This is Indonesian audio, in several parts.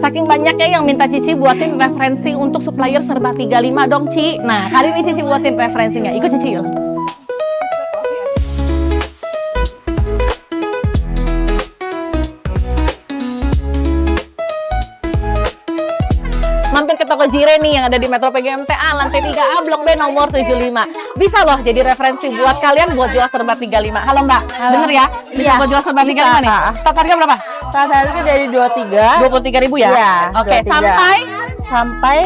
saking banyaknya yang minta Cici buatin referensi untuk supplier serba 35 dong, Ci. Nah, kali ini Cici buatin referensinya. Ikut Cici yuk. Mampir ke toko Jire nih yang ada di Metro PGMTA lantai 3A Blok B nomor 75. Bisa loh jadi referensi buat kalian buat jual serba 35. Halo Mbak, bener ya? Bisa Iya, buat jual serba 35 bisa, nih. Kak. Start harga berapa? Saat harga dari 23.000 ya? Iya, Oke, 23. sampai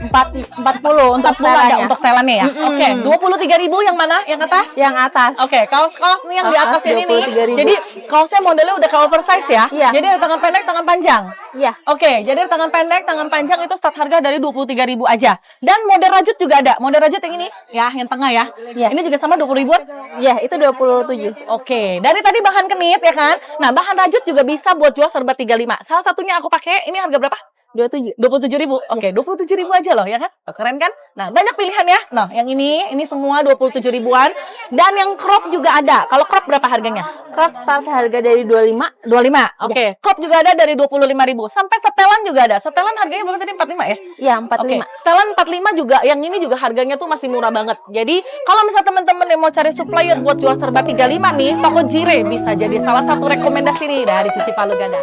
40 untuk 40 ada setelannya. untuk setelannya ya? Oke, 23.000 yang mana? Yang atas? Yang atas. Oke, kaos-kaos nih yang di atas ini nih. 23.000. Jadi kaosnya modelnya udah kayak oversize ya? Iya. Jadi ada tangan pendek, tangan panjang. Iya. Oke, jadi tangan pendek, tangan panjang itu start harga dari 23.000 aja. Dan model rajut juga ada. Model rajut yang ini ya, yang tengah ya. Iya. Ini juga sama 20 ribuan. Iya, itu 27. Oke, dari tadi bahan kenit ya kan. Nah, bahan rajut juga bisa buat jual serba 35. Salah satunya aku pakai, ini harga berapa? 27. 27.000. Oke, 27.000 aja loh ya kan? Keren kan? Nah, banyak pilihan ya. Nah, yang ini semua 27 ribuan dan yang crop juga ada. Kalau crop berapa harganya? Crop start harga dari 25. 25. Oke, crop juga ada dari 25.000 sampai setelan juga ada. Setelan harganya berapa tadi? 45 ya? Iya, Oke, 45. setelan 45 juga. Yang ini juga harganya tuh masih murah banget. Jadi, kalau misal teman-teman yang mau cari supplier buat jual serba 35 nih, toko Jire bisa jadi salah satu rekomendasi nih dari Cici Palu Gada.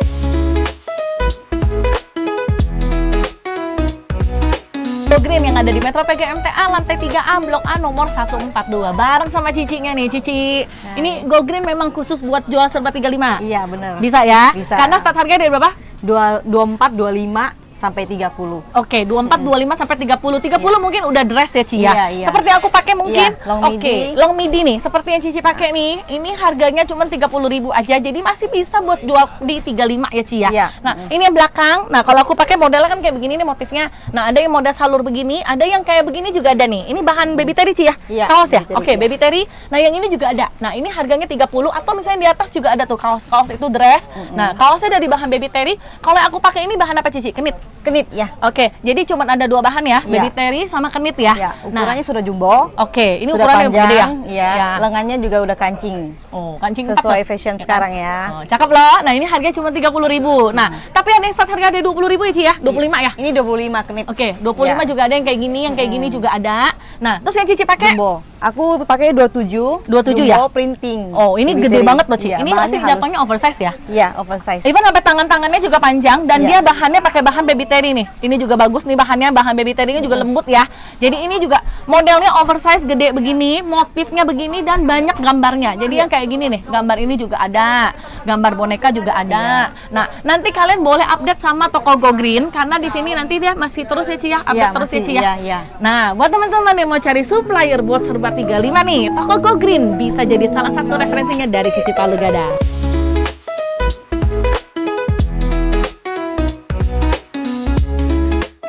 Go Green yang ada di Metro PGMTA lantai 3A Blok A nomor 142 bareng sama Cicinya nih, Cici. Ini Go Green memang khusus buat jual serba 35. Iya, benar. Bisa ya? Bisa. Karena start harga dari berapa? 24, 25 sampai 30. Oke, 24, 25 sampai 30. 30 mungkin udah dress ya, Ci ya. Iya, iya. Seperti aku pakai mungkin. Iya, long Oke, midi. long midi nih, seperti yang Cici pakai nih. Ini harganya cuma 30.000 aja. Jadi masih bisa buat jual di 35 ya, Ci ya. Iya. Nah, ini yang belakang. Nah, kalau aku pakai modelnya kan kayak begini nih motifnya. Nah, ada yang model salur begini, ada yang kayak begini juga ada nih. Ini bahan baby terry, Ci ya? Iya, Kaos ya? baby terry, Oke, iya. baby terry. Nah, yang ini juga ada. Nah, ini harganya 30 atau misalnya di atas juga ada tuh kaos-kaos itu dress. Nah, kaosnya dari bahan baby terry. Kalau aku pakai ini bahan apa, Cici? Kenit. Kenit ya. Oke, jadi cuma ada dua bahan ya, Iya. baby terry sama kenit ya. Ya, ukurannya sudah jumbo. Oke, ini sudah ukurannya panjang, gede ya. ya. Lengannya juga udah kancing. Oh, kancing Sesuai empat, fashion ya kan? sekarang ya. Oh, cakep loh. Nah, ini harganya cuma 30.000. Nah, tapi ada yang start harga dari 20.000 ya, Ci ya? 25 ya? Ini 25 kenit. Oke, 25 Ya. juga ada yang kayak gini, yang kayak gini juga ada. Nah, terus yang Cici pakai? Jumbo. Aku pakai 27. 27 jumbo ya? printing. Oh, ini Baby gede terry. banget loh, Ci. Iya, Ini bahannya pasti halus. jatuhnya oversize ya? Iya, oversize. Even sampai tangan-tangannya juga panjang dan Iya. dia bahannya pakai bahan baby terry nih. Ini juga bagus nih bahannya, bahan baby terry-nya juga lembut ya. Jadi ini juga modelnya oversize gede begini, motifnya begini dan banyak gambarnya. Jadi yang kayak gini nih, gambar ini juga ada. Gambar boneka juga ada. Nah, nanti kalian boleh update sama toko Go Green karena di sini nanti dia masih terus ya, Ci ya. Update Iya, terus ya, masih, Ci ya. iya, iya. Nah, buat teman-teman yang mau cari supplier buat serba 35 nih, toko Go Green bisa jadi salah satu referensinya dari Cici Palu Gada.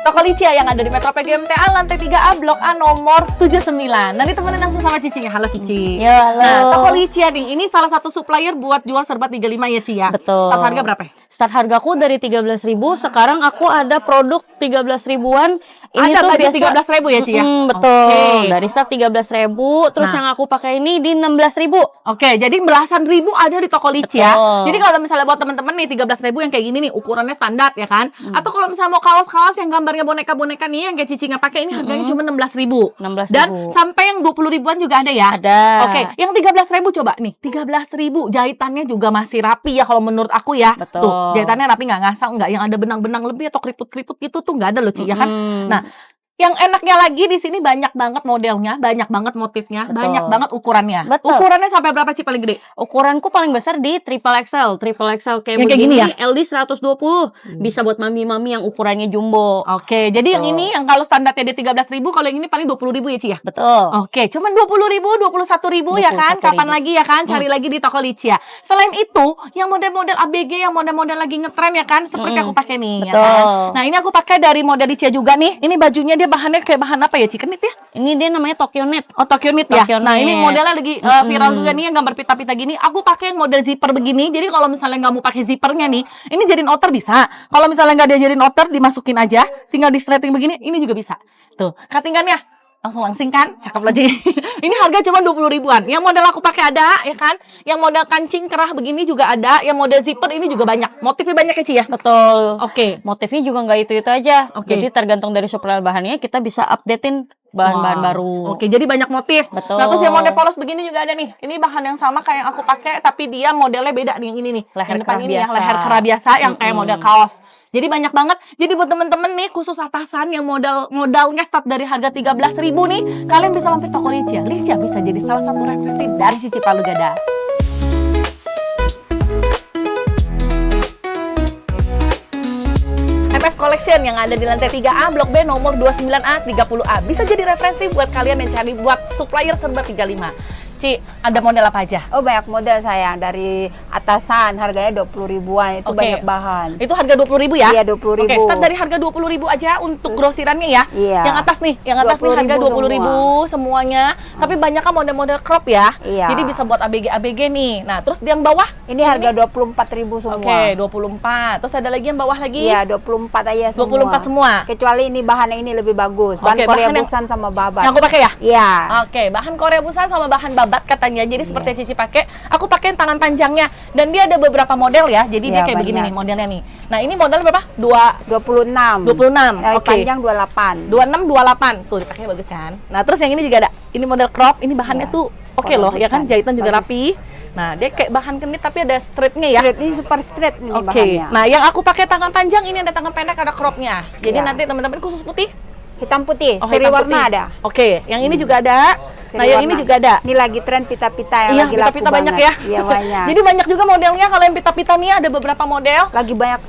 Toko Licia yang ada di Metro PGMTA lantai 3A Blok A nomor 79. Nanti temenin langsung sama Cici. Halo Cici. Ya, halo. Nah, Toko Licia nih, ini salah satu supplier buat jual serba 35 ya, Ci ya. Betul. Start harga berapa? Start hargaku dari 13.000, sekarang aku ada produk 13 ribuan. Ini Ada tuh baju biasa 13.000 ya, Ci ya? betul. Oke. Dari start 13.000, terus Nah. yang aku pakai ini di 16.000. Oke, jadi belasan ribu ada di Toko Licia. Betul. Jadi kalau misalnya buat teman-teman nih 13.000 yang kayak gini nih, ukurannya standar ya kan? Atau kalau misalnya mau kaos-kaos yang gambarnya boneka-boneka nih yang kayak Cici nggak pakai ini harganya cuma 16.000. 16.000. Dan sampai yang 20 ribuan juga ada ya? Ada. Oke, yang 13.000 coba nih, 13.000 jahitannya juga masih rapi ya kalau menurut aku ya. Betul. Tuh, jahitannya rapi nggak ngasal, nggak yang ada benang-benang lebih atau keriput-keriput gitu tuh nggak ada loh, Ci ya kan? Nah, yang enaknya lagi di sini banyak banget modelnya, banyak banget motifnya, Betul. banyak banget ukurannya. Betul. Ukurannya sampai berapa, Ci, paling gede? Ukuranku paling besar di triple XL. Triple XL kayak Yang kayak begini, gini ya? LD 120. Bisa buat mami-mami yang ukurannya jumbo. Oke, jadi yang Betul. ini yang kalau standarnya di 13.000, kalau yang ini paling 20.000 ya, Ci ya? Betul. Oke, cuman 20.000, 21.000 ya kan? 21.000. Kapan lagi ya kan? Cari lagi di Toko Licia. Selain itu, yang model-model ABG, yang model-model lagi ngetren ya kan? Seperti aku pakai nih, ya Betul. kan? Nah, ini aku pakai dari model Licia juga nih. Ini bajunya dia bahannya kayak bahan apa ya, Ci? Kenit ya? Ini dia namanya Tokyo Knit. Oh, Tokyo Knit ya? Tokyo Nah, ini Knit. modelnya lagi viral juga nih, yang gambar pita-pita gini. Aku pakai yang model zipper begini. Jadi kalau misalnya nggak mau pakai zippernya nih, ini jadiin outer bisa. Kalau misalnya nggak dia jadiin outer, dimasukin aja. Tinggal di strating begini, ini juga bisa. Tuh, cuttingannya langsing kan, cakep loh Ci. Ini harga cuma 20 ribuan. Yang model aku pakai ada, ya kan? Yang model kancing kerah begini juga ada. Yang model zipper ini juga banyak. Motifnya banyak ya Ci ya? Betul. Oke. Motifnya juga nggak itu-itu aja. Oke. Jadi tergantung dari supplier bahannya, kita bisa updatein bahan-bahan Wow. baru. Oke, jadi banyak motif. Betul. Nah, terus yang model polos begini juga ada nih. Ini bahan yang sama kayak yang aku pakai, tapi dia modelnya beda nih yang ini nih. Leher Yang depan kerah ini ya, biasa. leher kerah biasa yang kayak model kaos. Jadi banyak banget. Jadi buat temen-temen nih, khusus atasan yang modalnya start dari harga 13.000 nih, kalian bisa mampir toko Licia. Licia bisa jadi salah satu referensi dari Cici Palu Gada. MF Collection yang ada di lantai 3A, Blok B nomor 29A, 30A. Bisa jadi referensi buat kalian yang cari buat supplier serba 35. Ci, ada model apa aja? Oh, banyak model sayang, dari atasan harganya 20 ribuan, itu Oke. banyak bahan. Itu harga 20.000 ya? Iya, 20.000. Oke, start dari harga 20.000 aja untuk grosirannya ya. Iya. Yang atas nih harga 20.000 20.000 semuanya. Tapi banyak kan model-model crop ya. Iya. Jadi bisa buat ABG nih. Nah, terus yang bawah Ini harga 24.000 semua. oke, 24. Terus ada lagi yang bawah lagi? Iya, 24 aja semua. 24 semua. Kecuali ini bahannya ini lebih bagus. Bahan Oke, Korea bahan yang- Busan sama babat. Yang aku pakai ya? Iya. Oke, bahan Korea Busan sama bahan babat katanya. Jadi seperti yang Cici pakai, aku pakai yang tangan panjangnya. Dan dia ada beberapa model ya. Jadi dia Iya, kayak begini banyak. nih modelnya nih. Nah, ini model berapa? 26. 26. Oke. Panjang 28. 26 28. Tuh dipakainya bagus kan. Nah, terus yang ini juga ada. Ini model crop, ini bahannya Iya. tuh oke Korea loh, ya kan? Busan. Jahitan juga Bagus. rapi. Nah, dia kayak bahan kenit tapi ada straightnya ya. Straight, ini super straight ini Oke. bahannya. Nah, yang aku pakai tangan panjang ini ada tangan pendek, ada cropnya. Jadi Iya. nanti teman-teman khusus putih. Hitam putih, Oh, seri hitam warna putih. ada. Oke, yang ini juga ada. Seri Nah, yang ini warna. juga ada. Ini lagi tren pita-pita yang Iya, lagi laku pita-pita banyak banget. ya. Iya, banyak. Jadi banyak juga modelnya. Kalau yang pita-pita nih ada beberapa model. Lagi banyak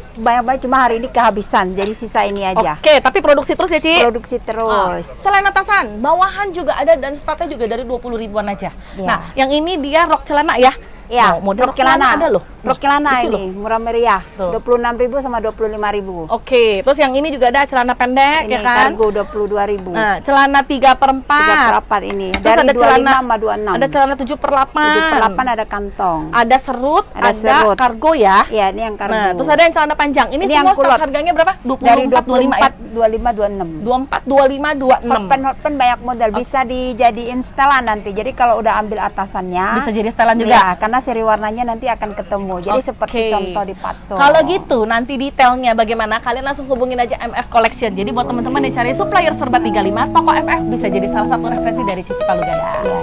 cuma hari ini kehabisan. Jadi sisa ini aja. Oke, tapi produksi terus ya, Ci. Produksi terus. Selain atasan, bawahan juga ada dan startnya juga dari 20 ribuan aja. Iya. Nah, yang ini dia rok celana ya. Iya, Oh, model rok celana ada loh. Rok celana Lucu ini murah meriah. Tuh. 26.000 sama 25.000. Oke, terus yang ini juga ada celana pendek Ini ya kan. kargo 22.000. Nah, celana 3/4. 3/4 ini. Terus Dari ada 25 celana sama 26. Ada celana 7/8. 7/8 ada kantong. Ada serut, Ada ada serut. kargo ya. Iya, ini yang kargo. Nah, terus ada yang celana panjang. Ini, Ini semua yang kulot. start harganya berapa? 24 dari 25 ya. 25 26. 24 25 26. Hotpen banyak model, bisa dijadiin setelan nanti. Jadi kalau udah ambil atasannya Bisa jadi setelan juga. Iya, karena seri warnanya nanti akan ketemu. Jadi Oke. seperti contoh di patung. Kalau gitu, nanti detailnya bagaimana? Kalian langsung hubungin aja MF Collection. Jadi buat teman-teman yang cari supplier serba 35, toko MF bisa jadi salah satu referensi dari Cici Palu Gada. Iya.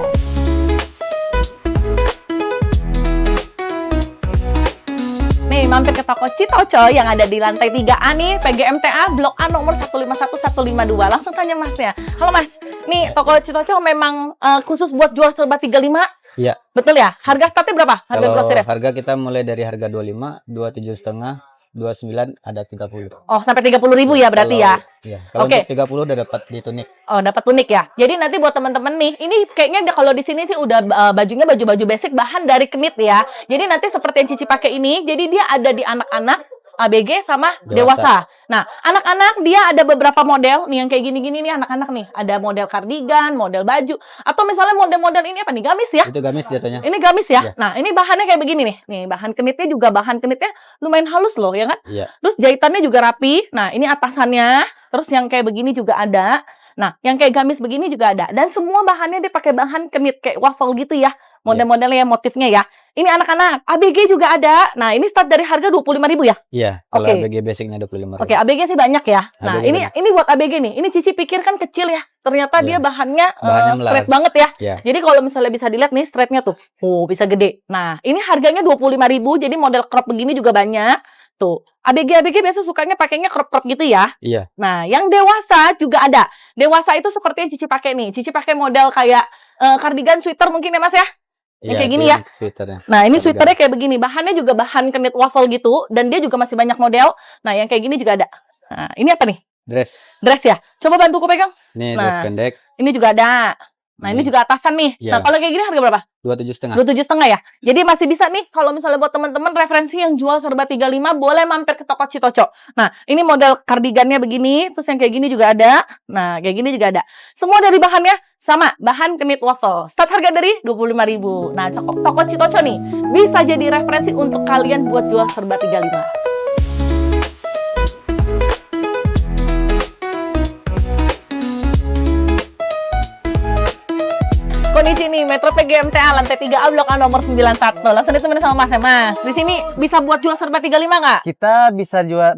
Nih, mampir ke toko Citoco yang ada di lantai 3A nih, PGMTA Blok A nomor 151 152. Langsung tanya Masnya. Halo Mas, nih toko Citoco memang khusus buat jual serba 35? Iya. Betul ya? Harga startnya berapa? Harga Kalau grosirnya? harga kita mulai dari harga 25, 27,5, 29 ada 30. Oh, sampai 30.000 ya berarti ya? Iya. Kalau Oke. untuk 30 udah dapat di tunik. Oh, dapat unik ya. Jadi nanti buat teman-teman nih, ini kayaknya kalau di sini sih udah bajunya baju-baju basic bahan dari kenit ya. Jadi nanti seperti yang Cici pakai ini, jadi dia ada di anak-anak, ABG sama dewasa. Nah, anak-anak dia ada beberapa model nih yang kayak gini-gini nih anak-anak nih. Ada model kardigan, model baju, atau misalnya model-model ini apa nih? Gamis ya? Itu gamis jatuhnya. Ini gamis ya. Iya. Nah, ini bahannya kayak begini nih. Nih, bahan kenitnya juga bahan kenitnya lumayan halus loh, ya kan? Iya. Terus jahitannya juga rapi. Nah, ini atasannya. Terus yang kayak begini juga ada. Nah, yang kayak gamis begini juga ada. Dan semua bahannya dia pakai bahan kenit kayak waffle gitu ya. Model-modelnya motifnya ya. Ini anak-anak. ABG juga ada. Nah, ini start dari harga 25.000 ya. Iya. Kalau Oke. ABG basicnya 25.000. Oke, ABG sih banyak ya. Nah, ABG ini buat ABG nih. Ini Cici pikir kan kecil ya. Ternyata Iya. dia bahannya, Bahannya straight melar. banget ya. Iya. Jadi kalau misalnya bisa dilihat nih straightnya tuh. Oh, bisa gede. Nah, ini harganya 25.000. Jadi model crop begini juga banyak. Tuh. ABG biasa sukanya pakainya crop-crop gitu ya. Iya. Nah, yang dewasa juga ada. Dewasa itu seperti yang Cici pakai nih. Cici pakai model kayak kardigan sweater mungkin ya Mas ya. Yang kayak gini itu ya. yang Sweaternya. Nah, ini Kardigan. sweaternya kayak begini. Bahannya juga bahan kenit waffle gitu. Dan dia juga masih banyak model. Nah, yang kayak gini juga ada. Nah, ini apa nih? Dress. Dress ya? Coba bantu aku pegang. Ini Nah. dress pendek. Ini juga ada. Nah, ini Ini. juga atasan nih. Iya. Nah, kalau kayak gini harga berapa? 27,5. 27,5 ya. Jadi masih bisa nih kalau misalnya buat teman-teman referensi yang jual serba 35 boleh mampir ke toko Citoco. Nah, ini model kardigannya begini, terus yang kayak gini juga ada. Nah, kayak gini juga ada. Semua dari bahannya sama, bahan kenit waffle. Start harga dari 25.000. Nah, toko Citoco nih bisa jadi referensi untuk kalian buat jual serba 35. GMTA lantai 3A Blok A nomor 91. Langsung ditemenin sama Mas ya, Mas. Di sini bisa buat jual serba 35 nggak? Kita bisa jual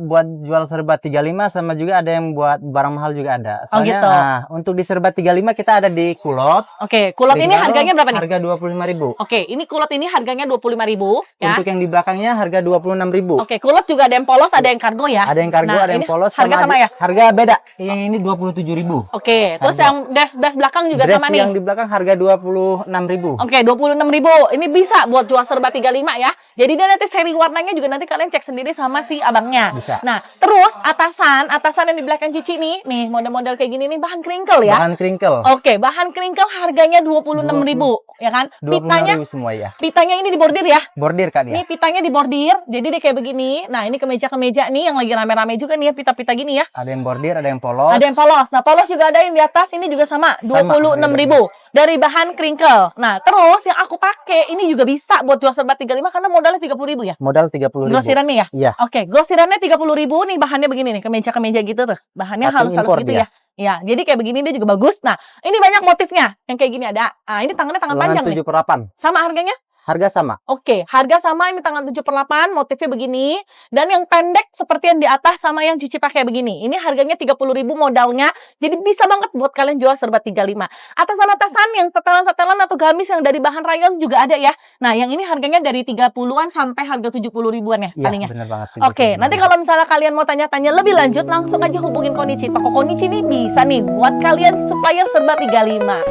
serba 35 sama juga ada yang buat barang mahal juga ada. Oh, Soalnya gitu. untuk di serba 35 kita ada di Kulot. Oke, kulot ini Original, harganya berapa nih? Harga 25.000. Oke, ini kulot ini harganya 25.000 ya. Untuk yang di belakangnya harga 26.000. Oke, kulot juga ada yang polos, ada yang kargo ya. Ada yang kargo, Nah, ada yang ini polos. harga sama ya? Harga beda. Yang ini 27.000. Oke, terus Harga. yang dash belakang juga Dress sama nih. yang di belakang harga 26.000. Oke, 26.000. Ini bisa buat jual serba 35 ya. Jadi dia nanti seri warnanya juga nanti kalian cek sendiri sama si abangnya. Bisa. Nah, terus atasan yang di belakang Cici nih model-model kayak gini nih bahan crinkle ya. Bahan crinkle. Oke, bahan crinkle harganya 26.000 ya kan? Pitanya 26.000 semua ya. pitanya ini dibordir ya. Bordir Kak dia. Ini pitanya dibordir, jadi dia kayak begini. Nah, ini kemeja-kemeja nih yang lagi rame-rame juga nih ya, pita-pita gini ya. Ada yang bordir, ada yang polos. Ada yang polos. Nah, polos juga ada yang di atas, ini juga sama, 26.000 dari bahan crinkle. Nah, terus yang aku pakai ini juga bisa buat jual serba 35 karena modalnya 30.000 ya. Modal 30.000. Grosirannya ya? Iya. Oke, grosirannya 30.000 nih bahannya begini nih, kemeja-kemeja gitu tuh. Bahannya Cutting halus-halus import gitu dia. ya. Ya, jadi kayak begini dia juga bagus. Nah, ini banyak motifnya. Yang kayak gini ada. Ah, ini tangan Lengan panjang nih. 7/8. Sama harganya? Harga sama. Oke, harga sama, ini tangan 7/8, motifnya begini. Dan yang pendek seperti yang di atas sama yang Cici pakai begini. Ini harganya 30.000 modalnya. Jadi bisa banget buat kalian jual serba 35. Atasan-atasan yang setelan-setelan atau gamis yang dari bahan rayon juga ada ya. Nah, yang ini harganya dari 30-an sampai harga 70.000-an ya Iya, palingnya. bener banget. Oke, nanti kalau misalnya kalian mau tanya-tanya lebih lanjut, langsung aja hubungin Konichi. Toko Konichi nih bisa nih buat kalian supplier serba 35.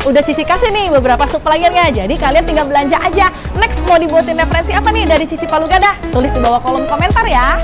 Udah Cici kasih nih beberapa suppliernya, jadi kalian tinggal belanja aja. Next mau dibuatin referensi apa nih dari Cici Palugada? Tulis di bawah kolom komentar ya.